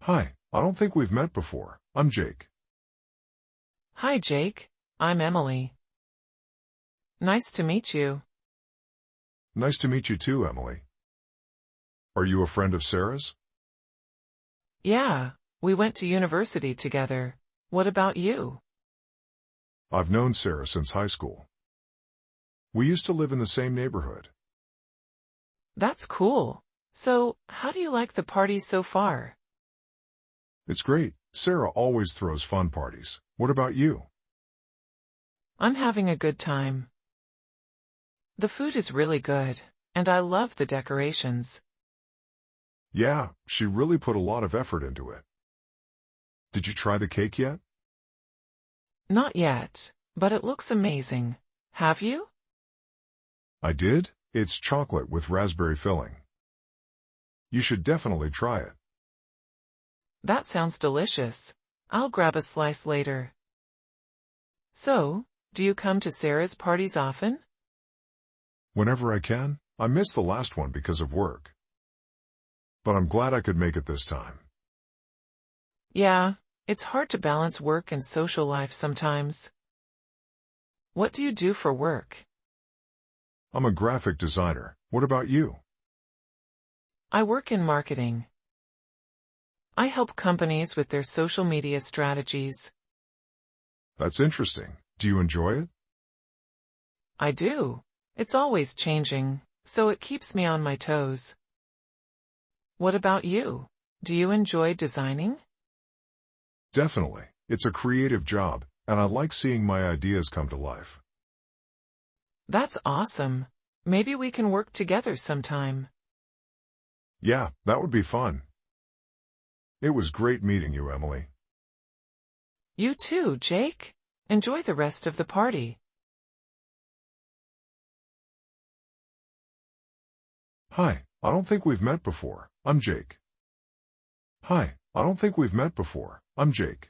Hi, I don't think we've met before. I'm Jake. Hi Jake, I'm Emily. Nice to meet you. Nice to meet you too, Emily. Are you a friend of Sarah's? Yeah, we went to university together. What about you? I've known Sarah since high school. We used to live in the same neighborhood. That's cool. So, how do you like the party so far? It's great. Sarah always throws fun parties. What about you? I'm having a good time. The food is really good, and I love the decorations. Yeah, she really put a lot of effort into it. Did you try the cake yet? Not yet, but it looks amazing. Have you? I did. It's chocolate with raspberry filling. You should definitely try it. That sounds delicious. I'll grab a slice later. So, do you come to Sarah's parties often? Whenever I can. I missed the last one because of work. But I'm glad I could make it this time. Yeah, it's hard to balance work and social life sometimes. What do you do for work? I'm a graphic designer. What about you? I work in marketing. I help companies with their social media strategies. That's interesting. Do you enjoy it? I do. It's always changing, so it keeps me on my toes. What about you? Do you enjoy designing? Definitely. It's a creative job, and I like seeing my ideas come to life. That's awesome. Maybe we can work together sometime. Yeah, that would be fun. It was great meeting you, Emily. You too, Jake. Enjoy the rest of the party. Hi, I don't think we've met before. I'm Jake. Hi, I don't think we've met before. I'm Jake.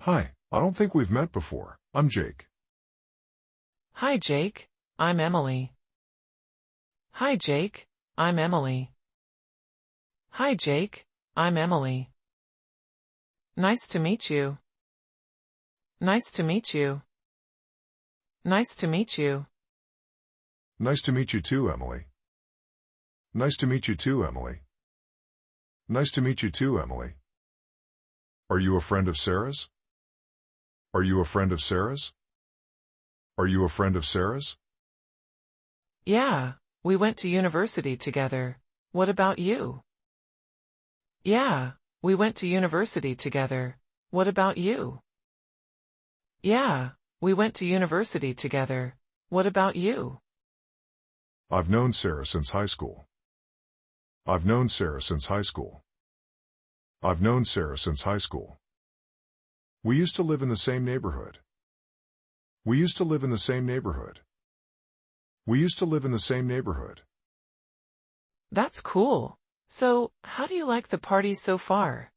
Hi, I don't think we've met before. I'm Jake. Hi Jake, I'm Emily. Hi Jake, I'm Emily. Hi Jake, I'm Emily. Nice to meet you. Nice to meet you. Nice to meet you. Nice to meet you too, Emily. Nice to meet you too, Emily. Nice to meet you too, Emily. Are you a friend of Sarah's? Are you a friend of Sarah's? Are you a friend of Sarah's? Yeah, we went to university together. What about you? Yeah, we went to university together. What about you? Yeah, we went to university together. What about you? I've known Sarah since high school. I've known Sarah since high school. I've known Sarah since high school. We used to live in the same neighborhood. We used to live in the same neighborhood. We used to live in the same neighborhood. That's cool. So, how do you like the party so far?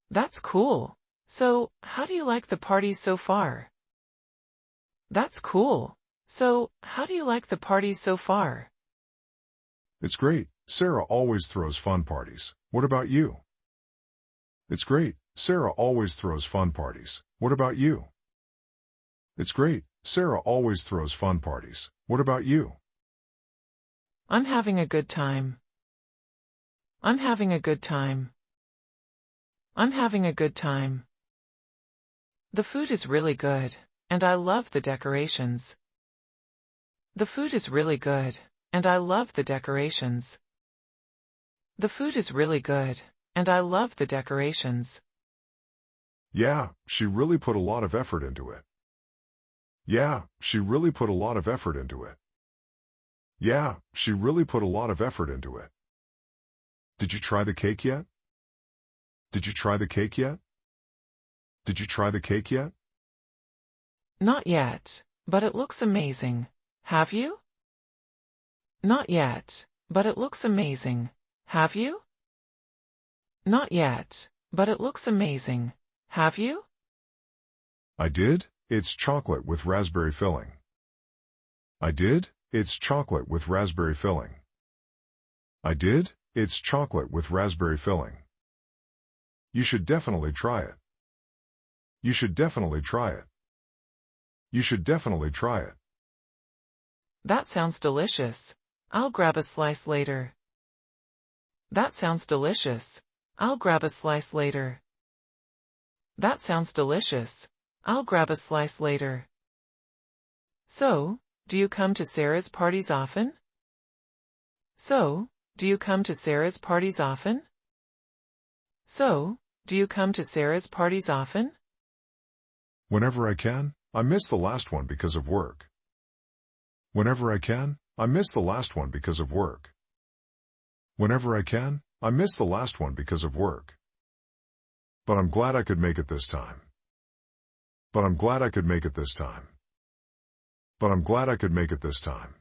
That's cool. So, how do you like the party so far? That's cool. So, how do you like the party so far? It's great. Sarah always throws fun parties. What about you? It's great. Sarah always throws fun parties. What about you? It's great. Sarah always throws fun parties. What about you? I'm having a good time. I'm having a good time. I'm having a good time. The food is really good, and I love the decorations. The food is really good, and I love the decorations. The food is really good, and I love the decorations. Yeah, she really put a lot of effort into it. Yeah, she really put a lot of effort into it. Yeah, she really put a lot of effort into it. Did you try the cake yet? Did you try the cake yet? Did you try the cake yet? Not yet, but it looks amazing. Have you? Not yet, but it looks amazing. Have you? Not yet, but it looks amazing. Have you? I did. It's chocolate with raspberry filling. I did. It's chocolate with raspberry filling. I did. It's chocolate with raspberry filling. You should definitely try it. You should definitely try it. You should definitely try it. That sounds delicious. I'll grab a slice later. That sounds delicious. I'll grab a slice later. That sounds delicious. I'll grab a slice later. So, do you come to Sarah's parties often? So, do you come to Sarah's parties often? So, do you come to Sarah's parties often? Whenever I can. I missed the last one because of work. Whenever I can. I missed the last one because of work. Whenever I can. I missed the last one because of work. But I'm glad I could make it this time. But I'm glad I could make it this time. But I'm glad I could make it this time.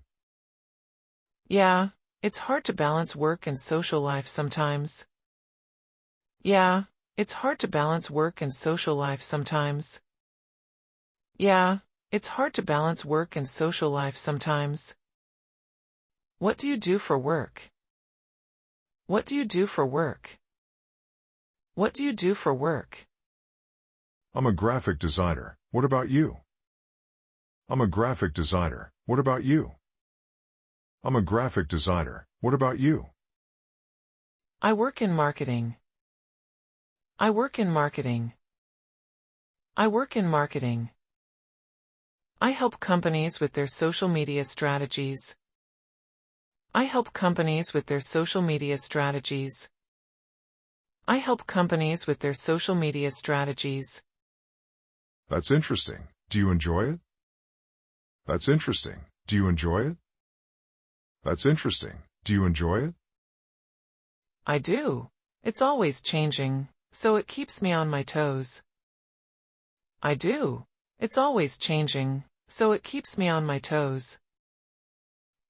Yeah, it's hard to balance work and social life sometimes. Yeah, it's hard to balance work and social life sometimes. Yeah, it's hard to balance work and social life sometimes. What do you do for work? What do you do for work? What do you do for work? I'm a graphic designer. What about you? I'm a graphic designer. What about you? I'm a graphic designer. What about you? I work in marketing. I work in marketing. I work in marketing. I help companies with their social media strategies. I help companies with their social media strategies. I help companies with their social media strategies. That's interesting. Do you enjoy it? That's interesting. Do you enjoy it? That's interesting. Do you enjoy it? I do. It's always changing, so it keeps me on my toes. I do. It's always changing, so it keeps me on my toes.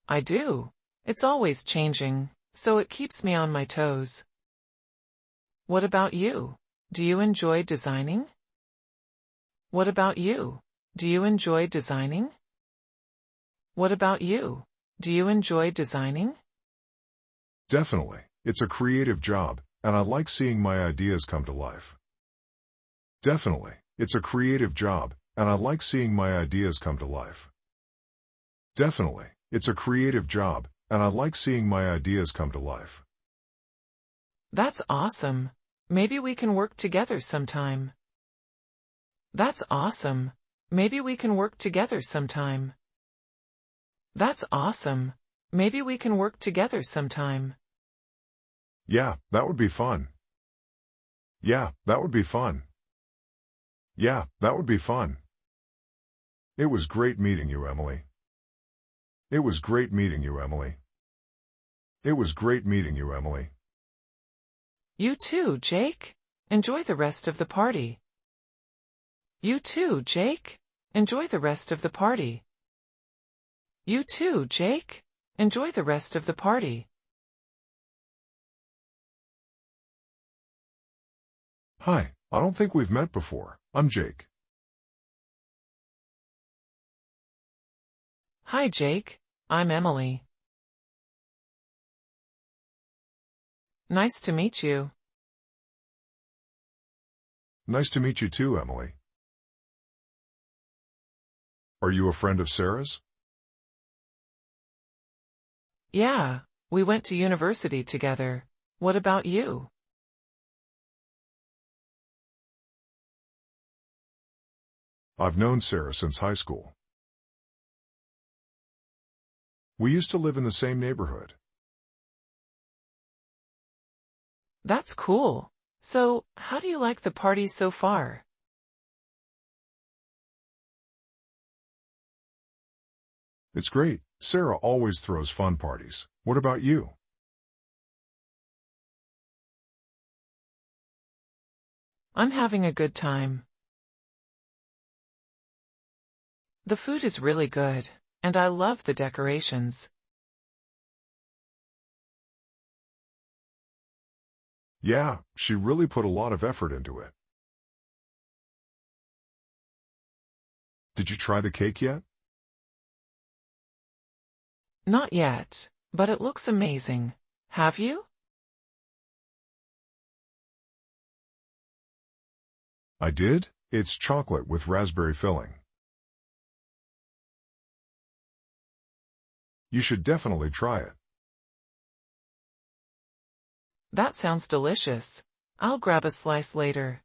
I do. It's always changing, so it keeps me on my toes. What about you? Do you enjoy designing? What about you? Do you enjoy designing? What about you? Do you enjoy designing? Definitely. It's a creative job, and I like seeing my ideas come to life. Definitely. It's a creative job, and I like seeing my ideas come to life. Definitely. It's a creative job, and I like seeing my ideas come to life. That's awesome. Maybe we can work together sometime. That's awesome. Maybe we can work together sometime. That's awesome. Maybe we can work together sometime. Yeah, that would be fun. Yeah, that would be fun. Yeah, that would be fun. It was great meeting you, Emily. It was great meeting you, Emily. It was great meeting you, Emily. You too, Jake. Enjoy the rest of the party. You too, Jake. Enjoy the rest of the party. You too, Jake. Enjoy the rest of the party. Hi, I don't think we've met before. I'm Jake. Hi, Jake. I'm Emily. Nice to meet you. Nice to meet you too, Emily. Are you a friend of Sarah's? Yeah, we went to university together. What about you? I've known Sarah since high school. We used to live in the same neighborhood. That's cool. So, how do you like the party so far? It's great. Sarah always throws fun parties. What about you? I'm having a good time. The food is really good, and I love the decorations. Yeah, she really put a lot of effort into it. Did you try the cake yet? Not yet, but it looks amazing. Have you? I did? It's chocolate with raspberry filling. You should definitely try it. That sounds delicious. I'll grab a slice later.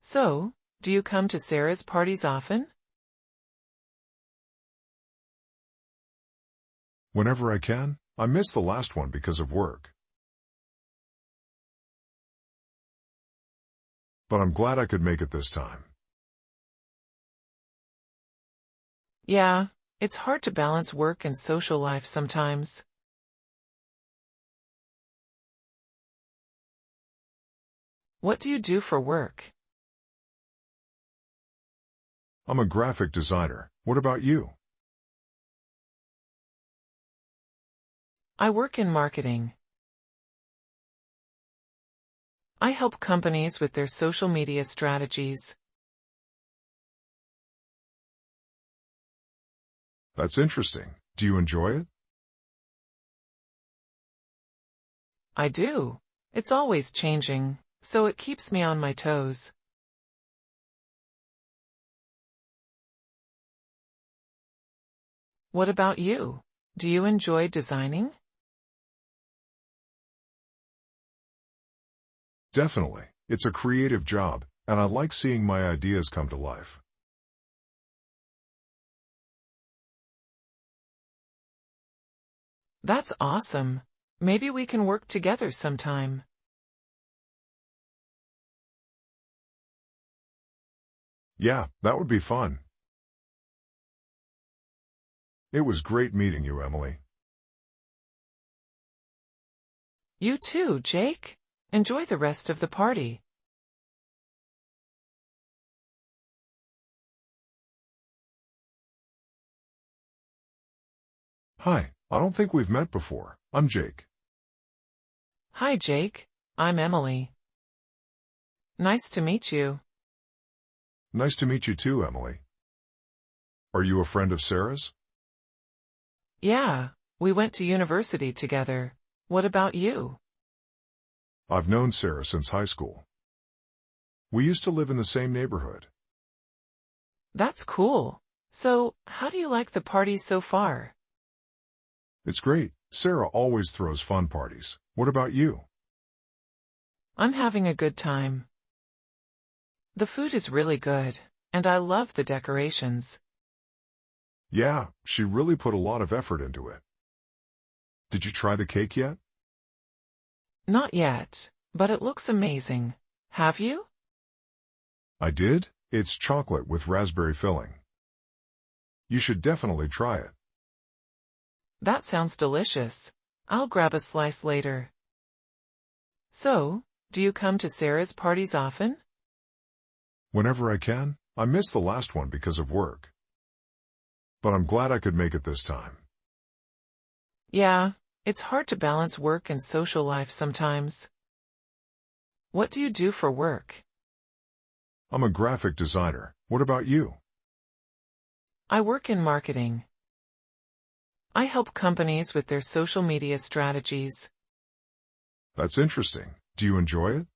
So, do you come to Sarah's parties often? Whenever I can. I missed the last one because of work. But I'm glad I could make it this time. Yeah, it's hard to balance work and social life sometimes. What do you do for work? I'm a graphic designer. What about you? I work in marketing. I help companies with their social media strategies. That's interesting. Do you enjoy it? I do. It's always changing, so it keeps me on my toes. What about you? Do you enjoy designing? Definitely. It's a creative job, and I like seeing my ideas come to life. That's awesome. Maybe we can work together sometime. Yeah, that would be fun. It was great meeting you, Emily. You too, Jake. Enjoy the rest of the party. Hi, I don't think we've met before. I'm Jake. Hi, Jake. I'm Emily. Nice to meet you. Nice to meet you too, Emily. Are you a friend of Sarah's? Yeah, we went to university together. What about you? I've known Sarah since high school. We used to live in the same neighborhood. That's cool. So, how do you like the party so far? It's great. Sarah always throws fun parties. What about you? I'm having a good time. The food is really good, and I love the decorations. Yeah, she really put a lot of effort into it. Did you try the cake yet? Not yet, but it looks amazing. Have you? I did? It's chocolate with raspberry filling. You should definitely try it. That sounds delicious. I'll grab a slice later. So, do you come to Sarah's parties often? Whenever I can. I missed the last one because of work. But I'm glad I could make it this time. Yeah, it's hard to balance work and social life sometimes. What do you do for work? I'm a graphic designer. What about you? I work in marketing. I help companies with their social media strategies. That's interesting. Do you enjoy it?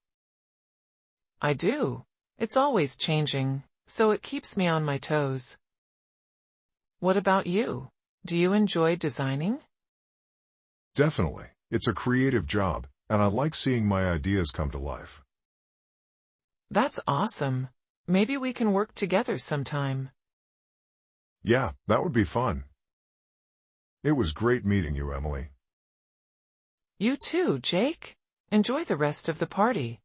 I do. It's always changing, so it keeps me on my toes. What about you? Do you enjoy designing? Definitely. It's a creative job, and I like seeing my ideas come to life. That's awesome. Maybe we can work together sometime. Yeah, that would be fun. It was great meeting you, Emily. You too, Jake. Enjoy the rest of the party.